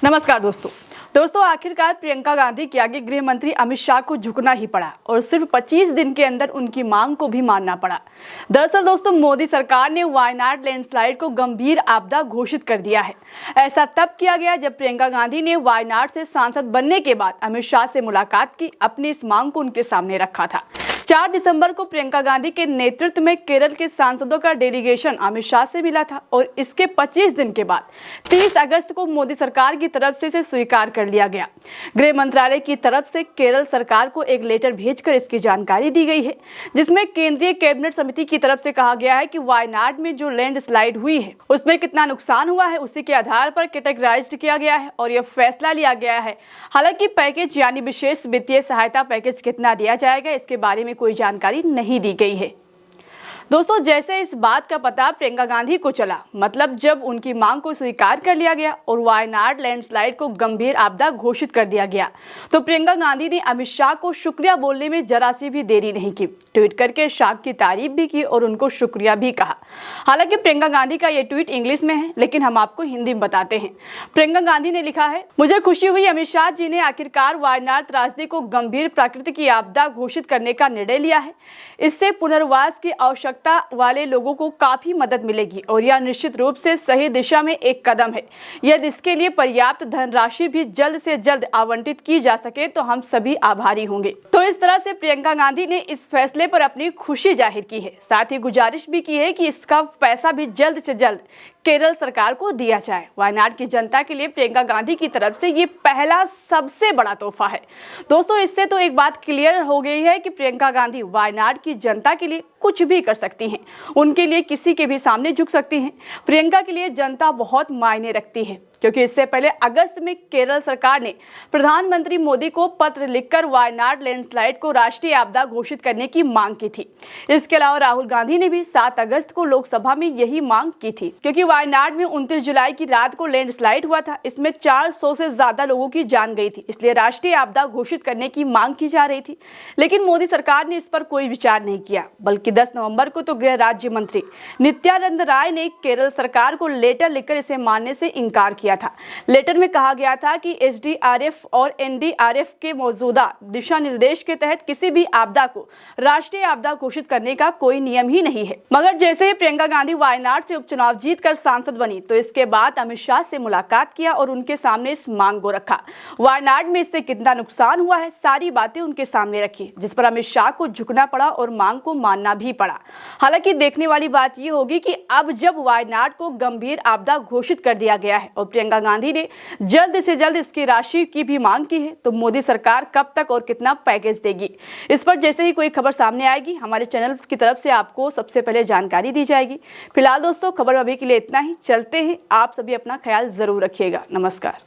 नमस्कार दोस्तों आखिरकार प्रियंका गांधी के आगे गृह मंत्री अमित शाह को झुकना ही पड़ा और सिर्फ 25 दिन के अंदर उनकी मांग को भी मानना पड़ा। दरअसल दोस्तों मोदी सरकार ने वायनाड लैंडस्लाइड को गंभीर आपदा घोषित कर दिया है। ऐसा तब किया गया जब प्रियंका गांधी ने वायनाड से सांसद बनने के बाद अमित शाह से मुलाकात की, अपनी इस मांग को उनके सामने रखा था। 4 दिसंबर को प्रियंका गांधी के नेतृत्व में केरल के सांसदों का डेलीगेशन अमित शाह से मिला था और इसके 25 दिन के बाद 30 अगस्त को मोदी सरकार की तरफ से इसे स्वीकार कर लिया गया। गृह मंत्रालय की तरफ से केरल सरकार को एक लेटर भेजकर इसकी जानकारी दी गई है, जिसमें केंद्रीय कैबिनेट समिति की तरफ से कहा गया है कि वायनाड में जो लैंडस्लाइड हुई है उसमें कितना नुकसान हुआ है उसी के आधार पर कैटेगराइज्ड किया गया है और यह फैसला लिया गया है। हालांकि पैकेज यानी विशेष वित्तीय सहायता पैकेज कितना दिया जाएगा इसके बारे में कोई जानकारी नहीं दी गई है। दोस्तों जैसे इस बात का पता प्रियंका गांधी को चला, मतलब जब उनकी मांग को स्वीकार कर लिया गया और वायनाड लैंडस्लाइड को गंभीर आपदा घोषित कर दिया गया, तो प्रियंका गांधी ने अमित शाह को शुक्रिया बोलने में जरा सी भी देरी नहीं की। ट्वीट करके शाह की तारीफ भी की और उनको शुक्रिया भी कहा। हालांकि प्रियंका गांधी का ये ट्वीट इंग्लिश में है, लेकिन हम आपको हिंदी में बताते हैं। प्रियंका गांधी ने लिखा है, मुझे खुशी हुई अमित शाह जी ने आखिरकार वायनाड त्रासदी को गंभीर प्राकृतिक आपदा घोषित करने का निर्णय लिया है। इससे पुनर्वास की आवश्यकता वाले लोगों को काफी मदद मिलेगी और यह निश्चित रूप से सही दिशा में एक कदम है। यदि इसके लिए पर्याप्त धनराशि भी जल्द से जल्द आवंटित की जा सके तो हम सभी आभारी होंगे। तो इस तरह से प्रियंका गांधी ने इस फैसले पर अपनी खुशी जाहिर की है, साथ ही गुजारिश भी की है कि इसका पैसा भी जल्द से जल्द केरल सरकार को दिया जाए। वायनाड की जनता के लिए प्रियंका गांधी की तरफ से ये पहला सबसे बड़ा तोहफा है। दोस्तों इससे तो एक बात क्लियर हो गई है कि प्रियंका गांधी वायनाड की जनता के लिए कुछ भी कर सकती हैं, उनके लिए किसी के भी सामने झुक सकती हैं। प्रियंका के लिए जनता बहुत मायने रखती है, क्योंकि इससे पहले अगस्त में केरल सरकार ने प्रधानमंत्री मोदी को पत्र लिखकर वायनाड लैंडस्लाइड को राष्ट्रीय आपदा घोषित करने की मांग की थी। इसके अलावा राहुल गांधी ने भी 7 अगस्त को लोकसभा में यही मांग की थी, क्योंकि वायनाड में 29 जुलाई की रात को लैंडस्लाइड हुआ था। इसमें 400 से ज्यादा लोगों की जान गई थी, इसलिए राष्ट्रीय आपदा घोषित करने की मांग की जा रही थी। लेकिन मोदी सरकार ने इस पर कोई विचार नहीं किया, बल्कि 10 नवंबर को तो गृह राज्य मंत्री नित्यानंद राय ने केरल सरकार को लेटर लिखकर इसे मानने से इनकार किया था। लेटर में कहा गया था कि एसडीआरएफ और एनडीआरएफ के मौजूदा दिशा निर्देश के तहत किसी भी आपदा को राष्ट्रीय आपदा घोषित करने का कोई नियम ही नहीं है। मगर जैसे ही प्रियंका गांधी वायनाड से उपचुनाव जीतकर सांसद बनी, तो इसके बाद अमित शाह से मुलाकात किया और उनके सामने इस मांग को रखा। वायनाड में इससे कितना नुकसान हुआ है सारी बातें उनके सामने रखी, जिस पर अमित शाह को झुकना पड़ा और मांग को मानना भी पड़ा। हालांकि देखने वाली बात यह होगी कि अब जब वायनाड को गंभीर आपदा घोषित कर दिया गया है और प्रियंका गांधी ने जल्द से जल्द इसकी राशि की भी मांग की है, तो मोदी सरकार कब तक और कितना पैकेज देगी, इस पर जैसे ही कोई खबर सामने आएगी हमारे चैनल की तरफ से आपको सबसे पहले जानकारी दी जाएगी। फिलहाल दोस्तों खबर अभी के लिए इतना ही। चलते हैं, आप सभी अपना ख्याल जरूर रखिएगा। नमस्कार।